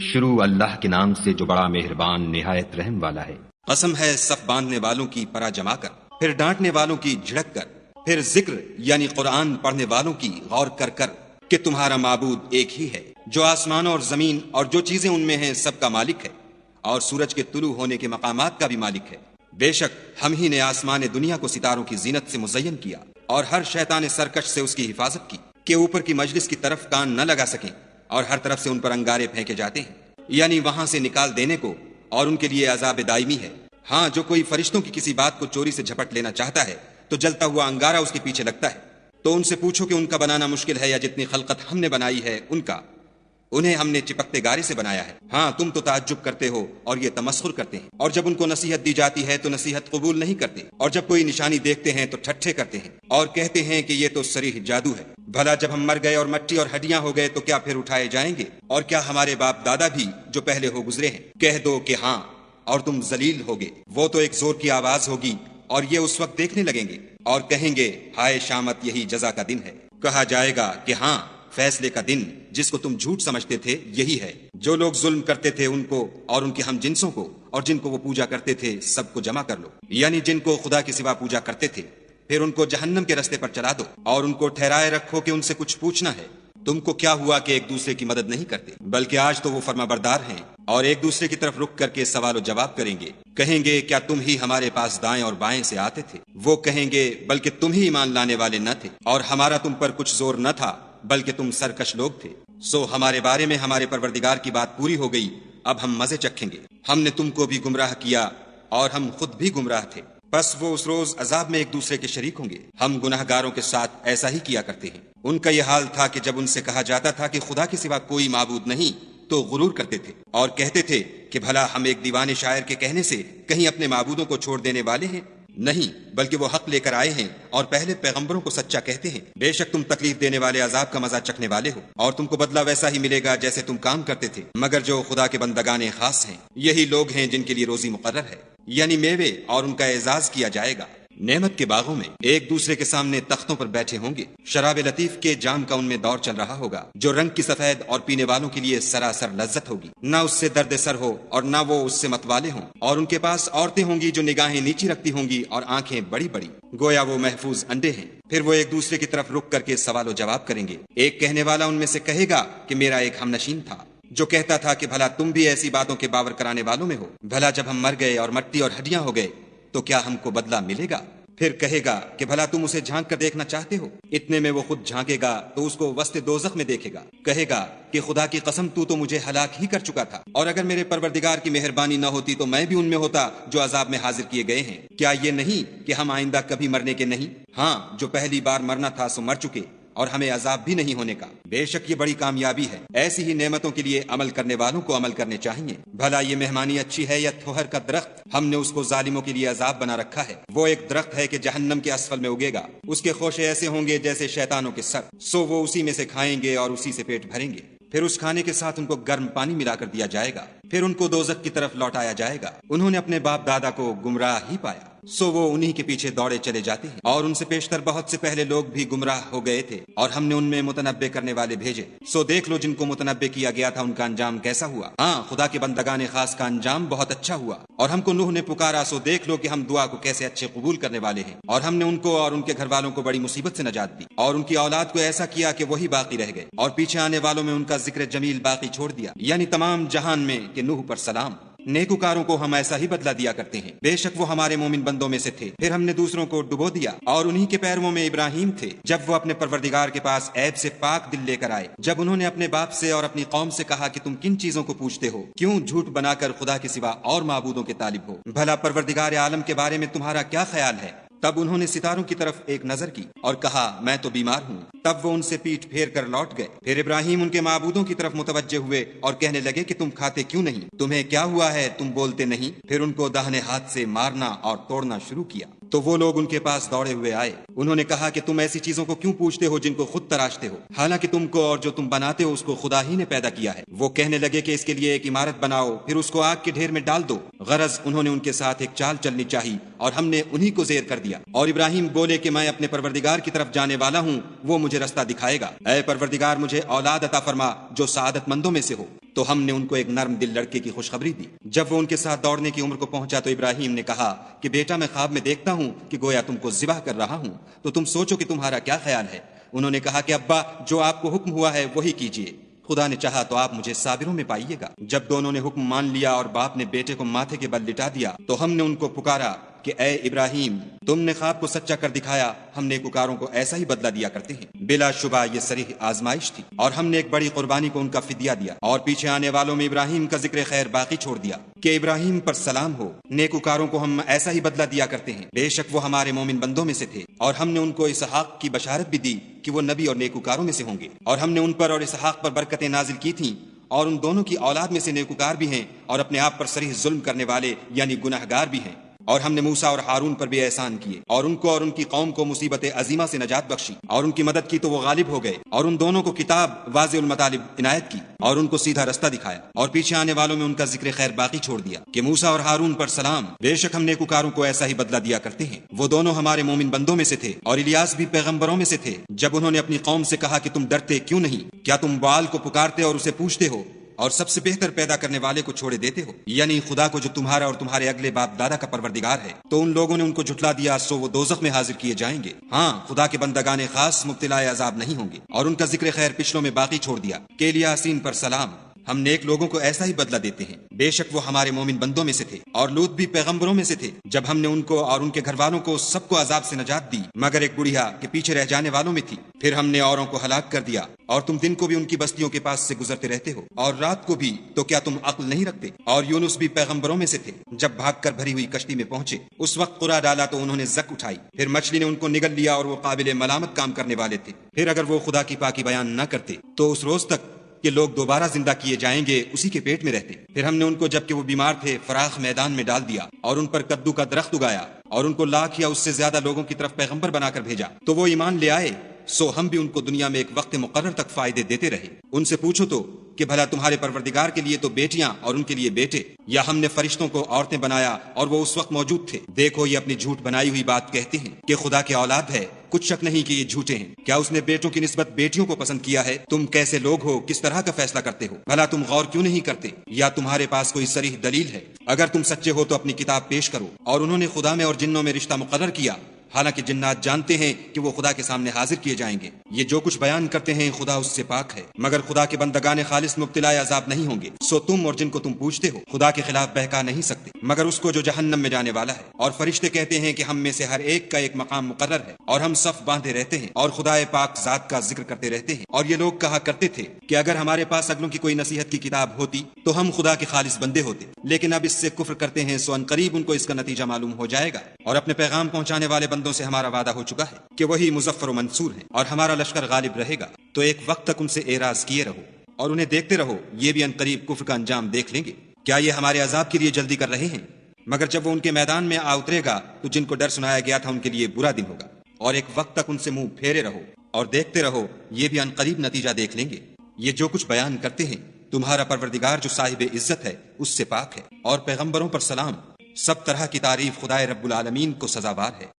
شروع اللہ کے نام سے جو بڑا مہربان نہایت رحم والا ہے۔ قسم ہے صف باندھنے والوں کی پرا جما کر، پھر ڈانٹنے والوں کی جھڑک کر، پھر ذکر یعنی قرآن پڑھنے والوں کی غور کر کر کہ تمہارا معبود ایک ہی ہے جو آسمانوں اور زمین اور جو چیزیں ان میں ہیں سب کا مالک ہے، اور سورج کے طلوع ہونے کے مقامات کا بھی مالک ہے۔ بے شک ہم ہی نے آسمان دنیا کو ستاروں کی زینت سے مزین کیا، اور ہر شیطان سرکش سے اس کی حفاظت کی کہ اوپر کی مجلس کی طرف کان نہ لگا سکیں، اور ہر طرف سے ان پر انگارے پھینکے جاتے ہیں، یعنی وہاں سے نکال دینے کو، اور ان کے لیے عذاب دائمی ہے۔ ہاں، جو کوئی فرشتوں کی کسی بات کو چوری سے جھپٹ لینا چاہتا ہے تو جلتا ہوا انگارہ اس کے پیچھے لگتا ہے، تو ان سے پوچھو کہ ان کا بنانا مشکل ہے یا جتنی خلقت ہم نے بنائی ہے ان کا، انہیں ہم نے چپکتے گارے سے بنایا ہے۔ ہاں، تم تو تعجب کرتے ہو اور یہ تمسخر کرتے ہیں، اور جب ان کو نصیحت دی جاتی ہے تو نصیحت قبول نہیں کرتے، اور جب کوئی نشانی دیکھتے ہیں تو ٹھٹھے کرتے ہیں اور کہتے ہیں کہ یہ تو صریح جادو ہے۔ بھلا جب ہم مر گئے اور مٹی اور ہڈیاں ہو گئے تو کیا پھر اٹھائے جائیں گے؟ اور کیا ہمارے باپ دادا بھی جو پہلے ہو گزرے ہیں؟ کہہ دو کہ ہاں، اور تم ذلیل ہوگے۔ وہ تو ایک زور کی آواز ہوگی اور یہ اس وقت دیکھنے لگیں گے اور کہیں گے ہائے شامت، یہی جزا کا دن ہے۔ کہا جائے گا کہ ہاں، فیصلے کا دن جس کو تم جھوٹ سمجھتے تھے یہی ہے۔ جو لوگ ظلم کرتے تھے ان کو اور ان کے ہم جنسوں کو اور جن کو وہ پوجا کرتے تھے سب کو جمع کر لو، یعنی جن کو خدا کے سوا پوجا کرتے تھے، پھر ان کو جہنم کے رستے پر چلا دو، اور ان کو ٹھہرائے رکھو کہ ان سے کچھ پوچھنا ہے۔ تم کو کیا ہوا کہ ایک دوسرے کی مدد نہیں کرتے؟ بلکہ آج تو وہ فرما بردار ہیں اور ایک دوسرے کی طرف رک کر کے سوال و جواب کریں گے۔ کہیں گے کیا تم ہی ہمارے پاس دائیں اور بائیں سے آتے تھے؟ وہ کہیں گے بلکہ تم ہی ایمان لانے والے نہ تھے، اور ہمارا تم پر کچھ زور نہ تھا بلکہ تم سرکش لوگ تھے۔ سو ہمارے بارے میں ہمارے پروردگار کی بات پوری ہو گئی، اب ہم مزے چکھیں گے۔ ہم نے تم کو بھی گمراہ کیا اور ہم خود بھی گمراہ تھے، بس وہ اس روز عذاب میں ایک دوسرے کے شریک ہوں گے۔ ہم گناہ گاروں کے ساتھ ایسا ہی کیا کرتے ہیں۔ ان کا یہ حال تھا کہ جب ان سے کہا جاتا تھا کہ خدا کے سوا کوئی معبود نہیں تو غرور کرتے تھے اور کہتے تھے کہ بھلا ہم ایک دیوانے شاعر کے کہنے سے کہیں اپنے معبودوں کو چھوڑ دینے والے ہیں؟ نہیں، بلکہ وہ حق لے کر آئے ہیں اور پہلے پیغمبروں کو سچا کہتے ہیں۔ بے شک تم تکلیف دینے والے عذاب کا مزہ چکھنے والے ہو، اور تم کو بدلہ ویسا ہی ملے گا جیسے تم کام کرتے تھے، مگر جو خدا کے بندگان خاص ہیں یہی لوگ ہیں جن کے لیے روزی مقرر ہے، یعنی میوے، اور ان کا اعزاز کیا جائے گا۔ نعمت کے باغوں میں ایک دوسرے کے سامنے تختوں پر بیٹھے ہوں گے، شراب لطیف کے جام کا ان میں دور چل رہا ہوگا جو رنگ کی سفید اور پینے والوں کے لیے سراسر لذت ہوگی، نہ اس سے درد سر ہو اور نہ وہ اس سے متوالے ہوں، اور ان کے پاس عورتیں ہوں گی جو نگاہیں نیچی رکھتی ہوں گی اور آنکھیں بڑی بڑی، گویا وہ محفوظ انڈے ہیں۔ پھر وہ ایک دوسرے کی طرف رک کر کے سوال و جواب کریں گے۔ ایک کہنے والا ان میں سے کہے گا کہ میرا ایک ہم نشین تھا جو کہتا تھا کہ بھلا تم بھی ایسی باتوں کے باور کرانے والوں میں ہو؟ بھلا جب ہم مر گئے اور مٹی اور ہڈیاں ہو گئے تو کیا ہم کو بدلہ ملے گا؟ پھر کہے گا کہ بھلا تم اسے جھانک کر دیکھنا چاہتے ہو؟ اتنے میں وہ خود جھانکے گا تو اس کو وسط دوزخ میں دیکھے گا، کہے گا کہ خدا کی قسم تو مجھے ہلاک ہی کر چکا تھا، اور اگر میرے پروردگار کی مہربانی نہ ہوتی تو میں بھی ان میں ہوتا جو عذاب میں حاضر کیے گئے ہیں۔ کیا یہ نہیں کہ ہم آئندہ کبھی مرنے کے نہیں؟ ہاں، جو پہلی بار مرنا تھا سو مر چکے، اور ہمیں عذاب بھی نہیں ہونے کا۔ بے شک یہ بڑی کامیابی ہے۔ ایسی ہی نعمتوں کے لیے عمل کرنے والوں کو عمل کرنے چاہیے۔ بھلا یہ مہمانی اچھی ہے یا تھوہر کا درخت؟ ہم نے اس کو ظالموں کے لیے عذاب بنا رکھا ہے۔ وہ ایک درخت ہے کہ جہنم کے اسفل میں اگے گا، اس کے خوشے ایسے ہوں گے جیسے شیطانوں کے سر، سو وہ اسی میں سے کھائیں گے اور اسی سے پیٹ بھریں گے۔ پھر اس کھانے کے ساتھ ان کو گرم پانی ملا کر دیا جائے گا، پھر ان کو دوزخ کی طرف لوٹایا جائے گا۔ انہوں نے اپنے باپ دادا کو گمراہ ہی پایا، سو وہ انہی کے پیچھے دوڑے چلے جاتے ہیں، اور ان سے پیشتر بہت سے پہلے لوگ بھی گمراہ ہو گئے تھے، اور ہم نے ان میں متنبع کرنے والے بھیجے، سو دیکھ لو جن کو متنبع کیا گیا تھا ان کا انجام کیسا ہوا۔ ہاں، خدا کے بندگان خاص کا انجام بہت اچھا ہوا۔ اور ہم کو نوح نے پکارا، سو دیکھ لو کہ ہم دعا کو کیسے اچھے قبول کرنے والے ہیں، اور ہم نے ان کو اور ان کے گھر والوں کو بڑی مصیبت سے نجات دی، اور ان کی اولاد کو ایسا کیا کہ وہی باقی رہ گئے، اور پیچھے آنے والوں میں ان کا ذکر جمیل باقی چھوڑ دیا، یعنی تمام جہان میں کہ نوح پر سلام۔ نیکوکاروں کو ہم ایسا ہی بدلہ دیا کرتے ہیں، بے شک وہ ہمارے مومن بندوں میں سے تھے۔ پھر ہم نے دوسروں کو ڈبو دیا، اور انہی کے پیرووں میں ابراہیم تھے جب وہ اپنے پروردگار کے پاس عیب سے پاک دل لے کر آئے، جب انہوں نے اپنے باپ سے اور اپنی قوم سے کہا کہ تم کن چیزوں کو پوچھتے ہو؟ کیوں جھوٹ بنا کر خدا کے سوا اور معبودوں کے طالب ہو؟ بھلا پروردگار عالم کے بارے میں تمہارا کیا خیال ہے؟ تب انہوں نے ستاروں کی طرف ایک نظر کی اور کہا میں تو بیمار ہوں، تب وہ ان سے پیٹھ پھیر کر لوٹ گئے۔ پھر ابراہیم ان کے معبودوں کی طرف متوجہ ہوئے اور کہنے لگے کہ تم کھاتے کیوں نہیں؟ تمہیں کیا ہوا ہے؟ تم بولتے نہیں؟ پھر ان کو داہنے ہاتھ سے مارنا اور توڑنا شروع کیا، تو وہ لوگ ان کے پاس دوڑے ہوئے آئے۔ انہوں نے کہا کہ تم ایسی چیزوں کو کیوں پوچھتے ہو جن کو خود تراشتے ہو، حالانکہ تم کو اور جو تم بناتے ہو اس کو خدا ہی نے پیدا کیا ہے۔ وہ کہنے لگے کہ اس کے لیے ایک عمارت بناؤ، پھر اس کو آگ کے ڈھیر میں ڈال دو غرض انہوں نے ان کے ساتھ ایک چال چلنی چاہی اور ہم نے انہی کو زیر کر دیا۔ اور ابراہیم بولے کہ میں اپنے پروردگار کی طرف جانے والا ہوں، وہ مجھے رستہ دکھائے گا۔ اے پروردگار مجھے اولاد عطا فرما جو سعادت مندوں میں سے ہو۔ تو ہم نے ان کو ایک نرم دل لڑکے کی خوشخبری دی۔ جب وہ ان کے ساتھ دوڑنے کی عمر کو پہنچا تو ابراہیم نے کہا کہ بیٹا میں خواب میں دیکھتا ہوں کہ گویا تم کو ذبح کر رہا ہوں، تو تم سوچو کہ تمہارا کیا خیال ہے؟ انہوں نے کہا کہ ابا جو آپ کو حکم ہوا ہے وہی کیجیے، خدا نے چاہا تو آپ مجھے صابروں میں پائیے گا۔ جب دونوں نے حکم مان لیا اور باپ نے بیٹے کو ماتھے کے بل لٹا دیا تو ہم نے ان کو پکارا کہ اے ابراہیم تم نے خواب کو سچا کر دکھایا، ہم نیکوکاروں کو ایسا ہی بدلہ دیا کرتے ہیں۔ بلا شبہ یہ صریح آزمائش تھی اور ہم نے ایک بڑی قربانی کو ان کا فدیہ دیا۔ اور پیچھے آنے والوں میں ابراہیم کا ذکر خیر باقی چھوڑ دیا کہ ابراہیم پر سلام ہو، نیکوکاروں کو ہم ایسا ہی بدلہ دیا کرتے ہیں، بے شک وہ ہمارے مومن بندوں میں سے تھے۔ اور ہم نے ان کو اسحاق کی بشارت بھی دی کہ وہ نبی اور نیکوکاروں میں سے ہوں گے، اور ہم نے ان پر اور اسحاق پر برکتیں نازل کی تھیں، اور ان دونوں کی اولاد میں سے نیکوکار بھی ہیں اور اپنے آپ پر صریح ظلم کرنے والے یعنی گناہگار بھی ہیں۔ اور ہم نے موسیٰ اور ہارون پر بھی احسان کیے اور ان کو اور ان کی قوم کو مصیبت عظیمہ سے نجات بخشی اور ان کی مدد کی تو وہ غالب ہو گئے، اور ان دونوں کو کتاب واضح المطالب عنایت کی اور ان کو سیدھا رستہ دکھایا۔ اور پیچھے آنے والوں میں ان کا ذکر خیر باقی چھوڑ دیا کہ موسیٰ اور ہارون پر سلام، بے شک ہم نیکوکاروں کو ایسا ہی بدلہ دیا کرتے ہیں۔ وہ دونوں ہمارے مومن بندوں میں سے تھے اور الیاس بھی پیغمبروں میں سے تھے۔ جب انہوں نے اپنی قوم سے کہا کہ تم ڈرتے کیوں نہیں؟ کیا تم بال کو پکارتے اور اسے پوچھتے ہو اور سب سے بہتر پیدا کرنے والے کو چھوڑے دیتے ہو، یعنی خدا کو جو تمہارا اور تمہارے اگلے باپ دادا کا پروردگار ہے؟ تو ان لوگوں نے ان کو جھٹلا دیا، سو وہ دوزخ میں حاضر کیے جائیں گے۔ ہاں خدا کے بندگان خاص مبتلا عذاب نہیں ہوں گے۔ اور ان کا ذکر خیر پچھلوں میں باقی چھوڑ دیا کہ الیاسین پر سلام، ہم نیک لوگوں کو ایسا ہی بدلہ دیتے ہیں، بے شک وہ ہمارے مومن بندوں میں سے تھے۔ اور لوط بھی پیغمبروں میں سے تھے۔ جب ہم نے ان کو اور ان کے گھر والوں کو سب کو عذاب سے نجات دی مگر ایک بڑھیا کہ پیچھے رہ جانے والوں میں تھی، پھر ہم نے اوروں کو ہلاک کر دیا۔ اور تم دن کو بھی ان کی بستیوں کے پاس سے گزرتے رہتے ہو اور رات کو بھی، تو کیا تم عقل نہیں رکھتے؟ اور یونس بھی پیغمبروں میں سے تھے۔ جب بھاگ کر بھری ہوئی کشتی میں پہنچے اس وقت قرا ڈالا تو انہوں نے زک اٹھائی، پھر مچھلی نے ان کو نگل لیا اور وہ قابل ملامت کام کرنے والے تھے۔ پھر اگر وہ خدا کی پاکی بیان نہ کرتے تو اس روز تک کہ لوگ دوبارہ زندہ کیے جائیں گے اسی کے پیٹ میں رہتے۔ پھر ہم نے ان کو جبکہ وہ بیمار تھے فراخ میدان میں ڈال دیا اور ان پر کدو کا درخت اگایا اور ان کو لاکھ یا اس سے زیادہ لوگوں کی طرف پیغمبر بنا کر بھیجا تو وہ ایمان لے آئے، سو ہم بھی ان کو دنیا میں ایک وقت مقرر تک فائدے دیتے رہے۔ ان سے پوچھو تو کہ بھلا تمہارے پروردگار کے لیے تو بیٹیاں اور ان کے لیے بیٹے، یا ہم نے فرشتوں کو عورتیں بنایا اور وہ اس وقت موجود تھے؟ دیکھو یہ اپنی جھوٹ بنائی ہوئی بات کہتے ہیں کہ خدا کے اولاد ہے، کچھ شک نہیں کہ یہ جھوٹے ہیں۔ کیا اس نے بیٹوں کی نسبت بیٹیوں کو پسند کیا ہے؟ تم کیسے لوگ ہو، کس طرح کا فیصلہ کرتے ہو؟ بھلا تم غور کیوں نہیں کرتے؟ یا تمہارے پاس کوئی صریح دلیل ہے؟ اگر تم سچے ہو تو اپنی کتاب پیش کرو۔ اور انہوں نے خدا میں اور جنوں میں رشتہ مقرر کیا، حالانکہ جنات جانتے ہیں کہ وہ خدا کے سامنے حاضر کیے جائیں گے۔ یہ جو کچھ بیان کرتے ہیں خدا اس سے پاک ہے، مگر خدا کے بندگان خالص مبتلا عذاب نہیں ہوں گے۔ سو تم اور جن کو تم پوچھتے ہو خدا کے خلاف بہکا نہیں سکتے مگر اس کو جو جہنم میں جانے والا ہے۔ اور فرشتے کہتے ہیں کہ ہم میں سے ہر ایک کا ایک مقام مقرر ہے، اور ہم صف باندھے رہتے ہیں اور خدا پاک ذات کا ذکر کرتے رہتے ہیں۔ اور یہ لوگ کہا کرتے تھے کہ اگر ہمارے پاس اگلوں کی کوئی نصیحت کی کتاب ہوتی تو ہم خدا کے خالص بندے ہوتے، لیکن اب اس سے کفر کرتے ہیں، سو ان قریب ان کو اس کا نتیجہ معلوم ہو جائے گا۔ اور اپنے پیغام پہنچانے والے بندوں سے ہمارا وعدہ ہو چکا ہے کہ وہی مظفر و منصور ہیں اور ہمارا لشکر غالب رہے گا۔ تو ایک وقت تک ان سے اعراض کیے رہو اور انہیں دیکھتے رہو، یہ بھی ان قریب کفر کا انجام دیکھ لیں گے۔ کیا یہ ہمارے عذاب کے لیے جلدی کر رہے ہیں؟ مگر جب وہ ان کے میدان میں آ اترے گا تو جن کو ڈر سنایا گیا تھا ان کے لیے برا دن ہوگا۔ اور ایک وقت تک ان سے منہ پھیرے رہو اور دیکھتے رہو، یہ بھی ان قریب نتیجہ دیکھ لیں گے۔ یہ جو کچھ بیان کرتے ہیں تمہارا پروردگار جو صاحب عزت ہے اس سے پاک ہے، اور پیغمبروں پر سلام، سب طرح کی تعریف خدائے رب العالمین کو سزاوار ہے۔